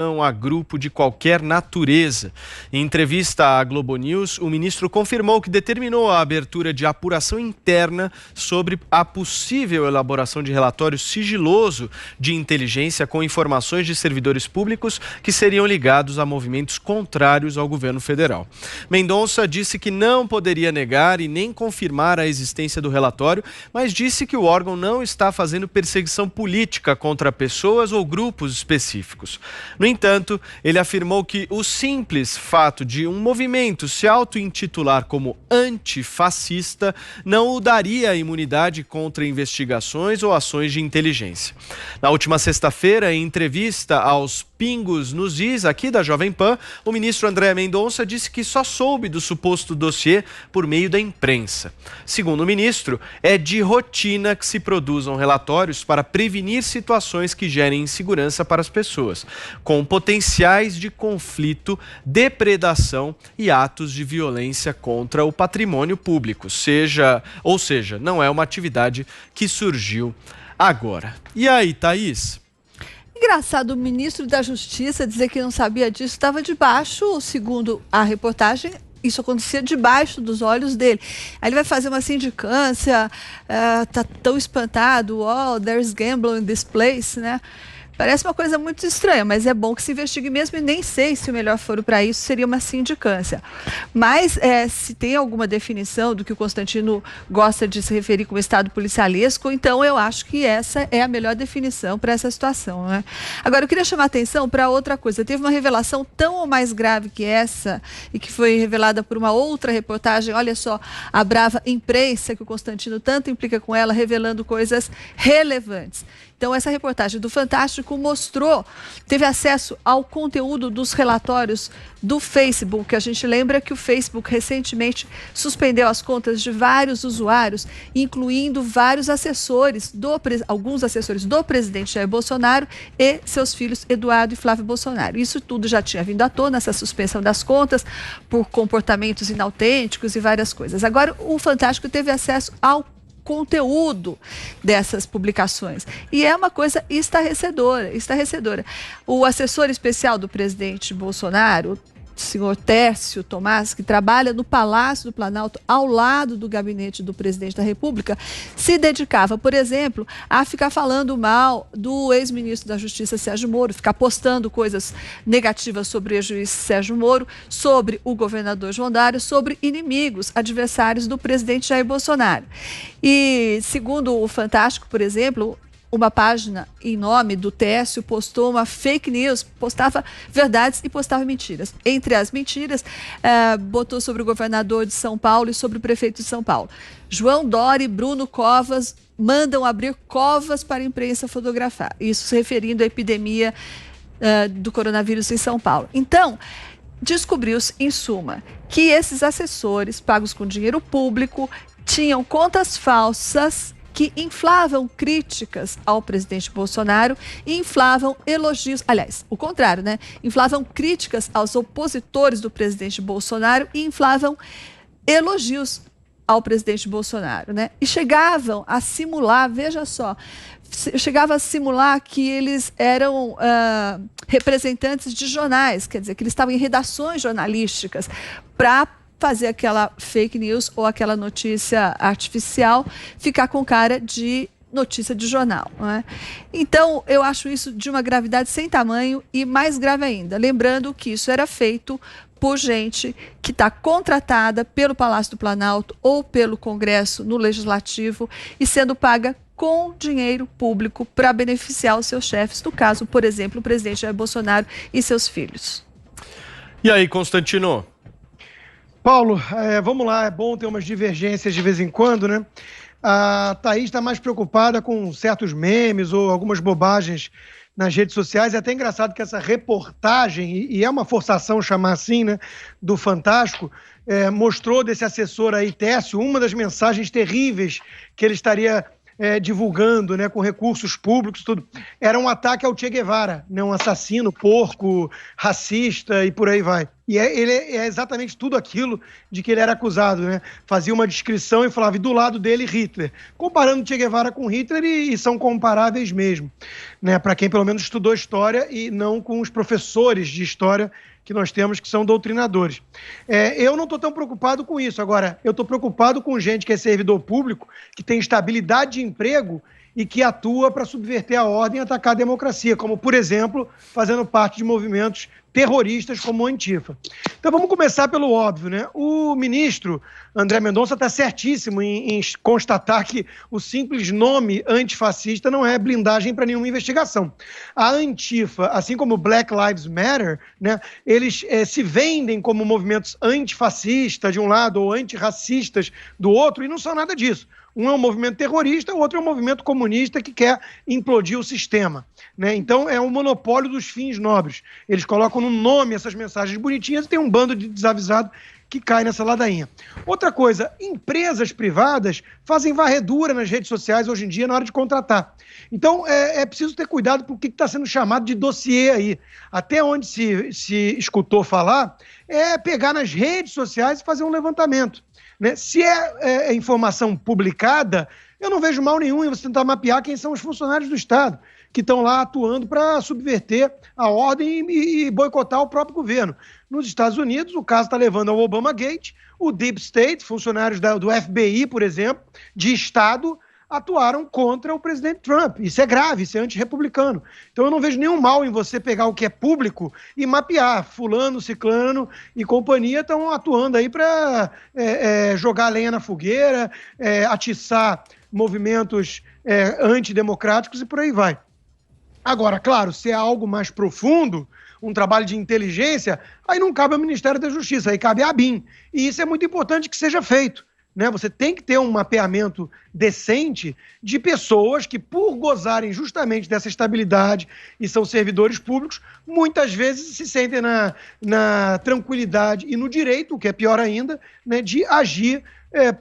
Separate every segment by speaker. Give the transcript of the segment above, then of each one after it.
Speaker 1: a grupo de qualquer natureza. Em entrevista à Globo News, o ministro confirmou que determinou a abertura de apuração interna sobre a possível elaboração de relatório sigiloso de inteligência com informações de servidores públicos que seriam ligados a movimentos contrários ao governo federal. Mendonça disse que não poderia negar e nem confirmar a existência do relatório, mas disse que o órgão não está fazendo perseguição política contra pessoas ou grupos específicos. No entanto, ele afirmou que o simples fato de um movimento se auto-intitular como antifascista não o daria imunidade contra investigações ou ações de inteligência. Na última sexta-feira, em entrevista aos Pingos nos Is, aqui da Jovem Pan, o ministro André Mendonça disse que só soube do suposto dossiê por meio da imprensa. Segundo o ministro, é de rotina que se produzam relatórios para prevenir situações que gerem insegurança para as pessoas, com potenciais de conflito, depredação e atos de violência contra o patrimônio público, ou seja, não é uma atividade que surgiu agora. E aí, Thaís?
Speaker 2: Engraçado, o ministro da Justiça dizer que não sabia disso, estava debaixo, segundo a reportagem, isso acontecia debaixo dos olhos dele. Aí ele vai fazer uma sindicância, tá tão espantado, there's gambling in this place, né? Parece uma coisa muito estranha, mas é bom que se investigue mesmo e nem sei se o melhor foro para isso seria uma sindicância. Mas se tem alguma definição do que o Constantino gosta de se referir como estado policialesco, então eu acho que essa é a melhor definição para essa situação, né? Agora, eu queria chamar a atenção para outra coisa. Teve uma revelação tão ou mais grave que essa e que foi revelada por uma outra reportagem. Olha só, a brava imprensa que o Constantino tanto implica com ela, revelando coisas relevantes. Então, essa reportagem do Fantástico teve acesso ao conteúdo dos relatórios do Facebook. A gente lembra que o Facebook recentemente suspendeu as contas de vários usuários, incluindo vários assessores, alguns assessores do presidente Jair Bolsonaro e seus filhos Eduardo e Flávio Bolsonaro. Isso tudo já tinha vindo à tona, essa suspensão das contas por comportamentos inautênticos e várias coisas. Agora, o Fantástico teve acesso ao conteúdo dessas publicações. E é uma coisa estarrecedora. O assessor especial do presidente Bolsonaro, o senhor Tércio Tomás, que trabalha no Palácio do Planalto, ao lado do gabinete do presidente da República, se dedicava, por exemplo, a ficar falando mal do ex-ministro da Justiça, Sérgio Moro, ficar postando coisas negativas sobre o juiz Sérgio Moro, sobre o governador João Dória, sobre inimigos, adversários do presidente Jair Bolsonaro. E, segundo o Fantástico, por exemplo, uma página em nome do Tércio postou uma fake news, postava verdades e postava mentiras. Entre as mentiras, botou sobre o governador de São Paulo e sobre o prefeito de São Paulo. João Dória e Bruno Covas mandam abrir covas para a imprensa fotografar. Isso se referindo à epidemia do coronavírus em São Paulo. Então, descobriu-se, em suma, que esses assessores, pagos com dinheiro público, tinham contas falsas que inflavam críticas ao presidente Bolsonaro e inflavam elogios, aliás, o contrário, né? Inflavam críticas aos opositores do presidente Bolsonaro e inflavam elogios ao presidente Bolsonaro, né? E chegavam a simular, veja só, que eles eram representantes de jornais, quer dizer, que eles estavam em redações jornalísticas para fazer aquela fake news ou aquela notícia artificial ficar com cara de notícia de jornal, não é? Então, eu acho isso de uma gravidade sem tamanho e mais grave ainda. Lembrando que isso era feito por gente que está contratada pelo Palácio do Planalto ou pelo Congresso no Legislativo e sendo paga com dinheiro público para beneficiar os seus chefes, no caso, por exemplo, o presidente Jair Bolsonaro e seus filhos.
Speaker 1: E aí, Constantino?
Speaker 3: Paulo, vamos lá, é bom ter umas divergências de vez em quando, né? A Thaís está mais preocupada com certos memes ou algumas bobagens nas redes sociais. É até engraçado que essa reportagem, e é uma forçação chamar assim, né, do Fantástico, mostrou desse assessor aí, Tércio, uma das mensagens terríveis que ele estaria divulgando, né, com recursos públicos, tudo. Era um ataque ao Che Guevara, né, um assassino, porco, racista e por aí vai. E ele é exatamente tudo aquilo de que ele era acusado, né? Fazia uma descrição e falava, e do lado dele, Hitler. Comparando Che Guevara com Hitler, e são comparáveis mesmo, né? Para quem pelo menos estudou história e não com os professores de história que nós temos, que são doutrinadores. Eu não estou tão preocupado com isso. Agora, eu estou preocupado com gente que é servidor público, que tem estabilidade de emprego e que atua para subverter a ordem e atacar a democracia, como, por exemplo, fazendo parte de movimentos terroristas como o Antifa. Então vamos começar pelo óbvio, né? O ministro André Mendonça está certíssimo em constatar que o simples nome antifascista não é blindagem para nenhuma investigação. A Antifa, assim como o Black Lives Matter, né, eles se vendem como movimentos antifascistas de um lado ou antirracistas do outro, e não são nada disso. Um é um movimento terrorista, o outro é um movimento comunista que quer implodir o sistema, né? Então é um monopólio dos fins nobres. Eles colocam no nome essas mensagens bonitinhas e tem um bando de desavisados que cai nessa ladainha. Outra coisa, empresas privadas fazem varredura nas redes sociais hoje em dia na hora de contratar. Então é preciso ter cuidado com o que está sendo chamado de dossiê aí. Até onde se escutou falar é pegar nas redes sociais e fazer um levantamento, né? Se é informação publicada, eu não vejo mal nenhum em você tentar mapear quem são os funcionários do Estado que estão lá atuando para subverter a ordem e boicotar o próprio governo. Nos Estados Unidos, o caso está levando ao Obama Gate, o Deep State, funcionários do FBI, por exemplo, de Estado, atuaram contra o presidente Trump. Isso é grave, isso é antirrepublicano. Então eu não vejo nenhum mal em você pegar o que é público e mapear. Fulano, ciclano e companhia estão atuando aí para jogar lenha na fogueira, atiçar movimentos antidemocráticos e por aí vai. Agora, claro, se é algo mais profundo, um trabalho de inteligência, aí não cabe ao Ministério da Justiça, aí cabe à ABIN. E isso é muito importante que seja feito, né? Você tem que ter um mapeamento decente de pessoas que, por gozarem justamente dessa estabilidade e são servidores públicos, muitas vezes se sentem na tranquilidade e no direito, o que é pior ainda, né, de agir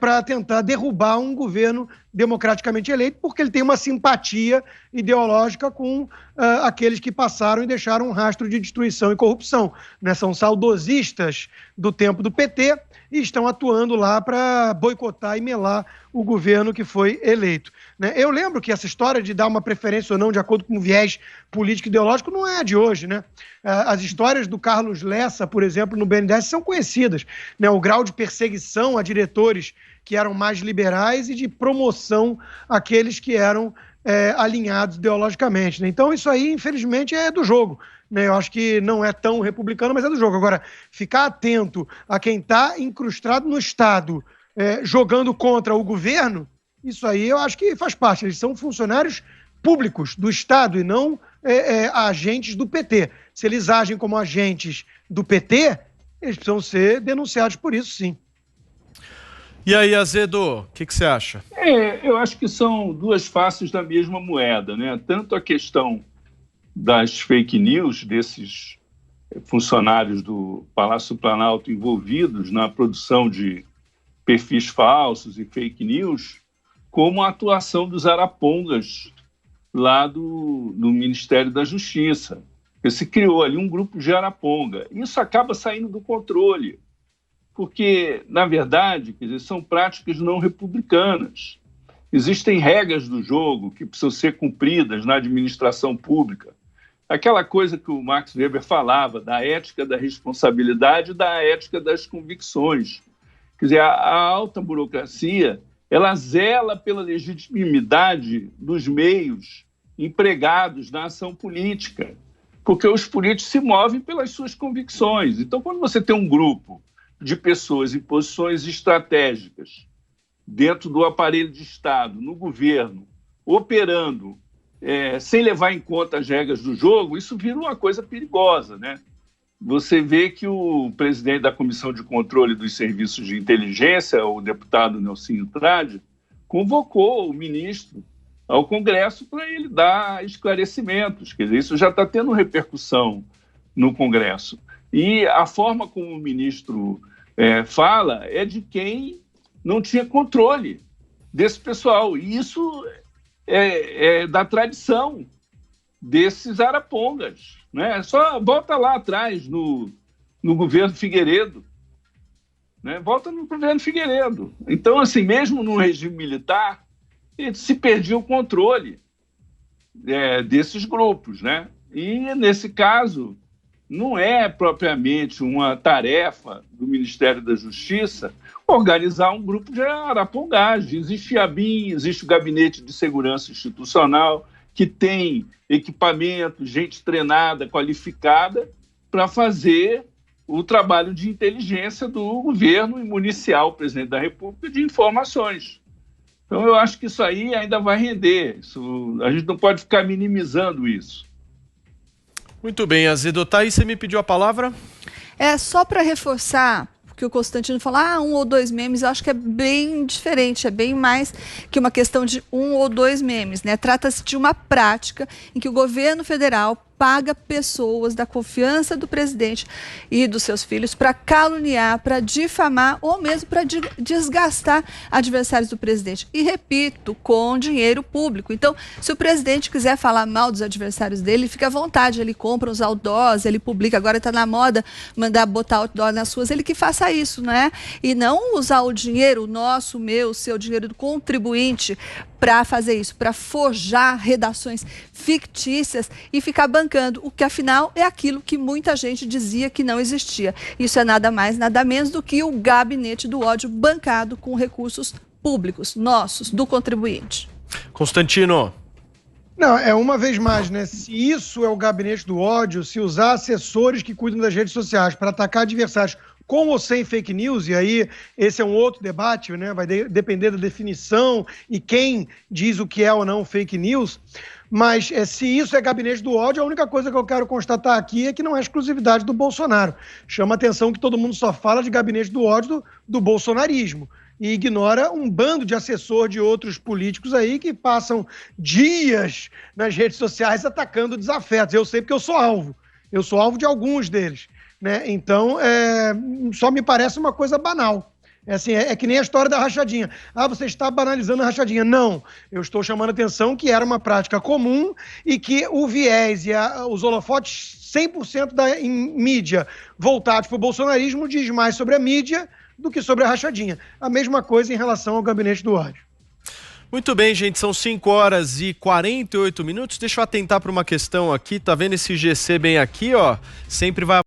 Speaker 3: para tentar derrubar um governo democraticamente eleito, porque ele tem uma simpatia ideológica com aqueles que passaram e deixaram um rastro de destruição e corrupção, né? São saudosistas do tempo do PT e estão atuando lá para boicotar e melar o governo que foi eleito, né? Eu lembro que essa história de dar uma preferência ou não de acordo com o viés político e ideológico não é de hoje, né? As histórias do Carlos Lessa, por exemplo, no BNDES são conhecidas, né? O grau de perseguição a diretores que eram mais liberais e de promoção àqueles que eram alinhados ideologicamente, né? Então isso aí, infelizmente, é do jogo, né? Eu acho que não é tão republicano, mas é do jogo. Agora, ficar atento a quem está incrustado no Estado jogando contra o governo, isso aí eu acho que faz parte. Eles são funcionários públicos do Estado e não agentes do PT. Se eles agem como agentes do PT, eles precisam ser denunciados por isso, sim.
Speaker 1: E aí, Azedo, o que você acha?
Speaker 4: Eu acho que são duas faces da mesma moeda, né? Tanto a questão das fake news, desses funcionários do Palácio Planalto envolvidos na produção de perfis falsos e fake news, como a atuação dos arapongas lá do Ministério da Justiça. Se criou ali um grupo de araponga. Isso acaba saindo do controle, porque, na verdade, quer dizer, são práticas não republicanas. Existem regras do jogo que precisam ser cumpridas na administração pública. Aquela coisa que o Max Weber falava, da ética da responsabilidade e da ética das convicções. Quer dizer, a alta burocracia, ela zela pela legitimidade dos meios empregados na ação política, porque os políticos se movem pelas suas convicções. Então, quando você tem um grupo de pessoas em posições estratégicas dentro do aparelho de Estado, no governo, operando sem levar em conta as regras do jogo, isso vira uma coisa perigosa, né? Você vê que o presidente da Comissão de Controle dos Serviços de Inteligência, o deputado Nelsinho Trade, convocou o ministro ao Congresso para ele dar esclarecimentos. Quer dizer, isso já está tendo repercussão no Congresso. E a forma como o ministro fala é de quem não tinha controle desse pessoal. E isso é da tradição desses arapongas, né? Só volta lá atrás, no no governo Figueiredo, né? Volta no governo Figueiredo. Então, assim, mesmo no regime militar, se perdia o controle desses grupos, né? E, nesse caso, não é propriamente uma tarefa do Ministério da Justiça organizar um grupo de arapongagem. Existe a BIM, existe o Gabinete de Segurança Institucional, que tem equipamento, gente treinada, qualificada, para fazer o trabalho de inteligência do governo e municiar o presidente da República de informações. Então, eu acho que isso aí ainda vai render. A gente não pode ficar minimizando isso.
Speaker 1: Muito bem, Azedo. Thaís, você me pediu a palavra?
Speaker 2: Só para reforçar, porque o Constantino fala, 1 ou 2 memes, eu acho que é bem diferente, é bem mais que uma questão de 1 ou 2 memes, né? Trata-se de uma prática em que o governo federal paga pessoas da confiança do presidente e dos seus filhos para caluniar, para difamar ou mesmo para desgastar adversários do presidente. E repito, com dinheiro público. Então, se o presidente quiser falar mal dos adversários dele, fica à vontade, ele compra os outdoors, ele publica, agora está na moda mandar botar outdoor nas ruas, ele que faça isso, né? E não usar o dinheiro nosso, meu, seu dinheiro do contribuinte para fazer isso, para forjar redações fictícias e ficar bancando, o que afinal é aquilo que muita gente dizia que não existia. Isso é nada mais, nada menos do que o gabinete do ódio bancado com recursos públicos, nossos, do contribuinte.
Speaker 1: Constantino.
Speaker 3: Não, uma vez mais, né? Se isso é o gabinete do ódio, se usar assessores que cuidam das redes sociais para atacar adversários com ou sem fake news, e aí esse é um outro debate, né? Vai depender da definição e quem diz o que é ou não fake news, mas se isso é gabinete do ódio, a única coisa que eu quero constatar aqui é que não é exclusividade do Bolsonaro. Chama a atenção que todo mundo só fala de gabinete do ódio do bolsonarismo e ignora um bando de assessor de outros políticos aí que passam dias nas redes sociais atacando desafetos. Eu sei porque eu sou alvo de alguns deles. Né? Então, só me parece uma coisa banal. É que nem a história da rachadinha. Você está banalizando a rachadinha. Não, eu estou chamando a atenção que era uma prática comum e que o viés e os holofotes 100% da mídia voltados para o bolsonarismo diz mais sobre a mídia do que sobre a rachadinha. A mesma coisa em relação ao gabinete do ódio.
Speaker 1: Muito bem, gente, são 5h48. Deixa eu atentar para uma questão aqui, tá vendo esse GC bem aqui, ó? Sempre vai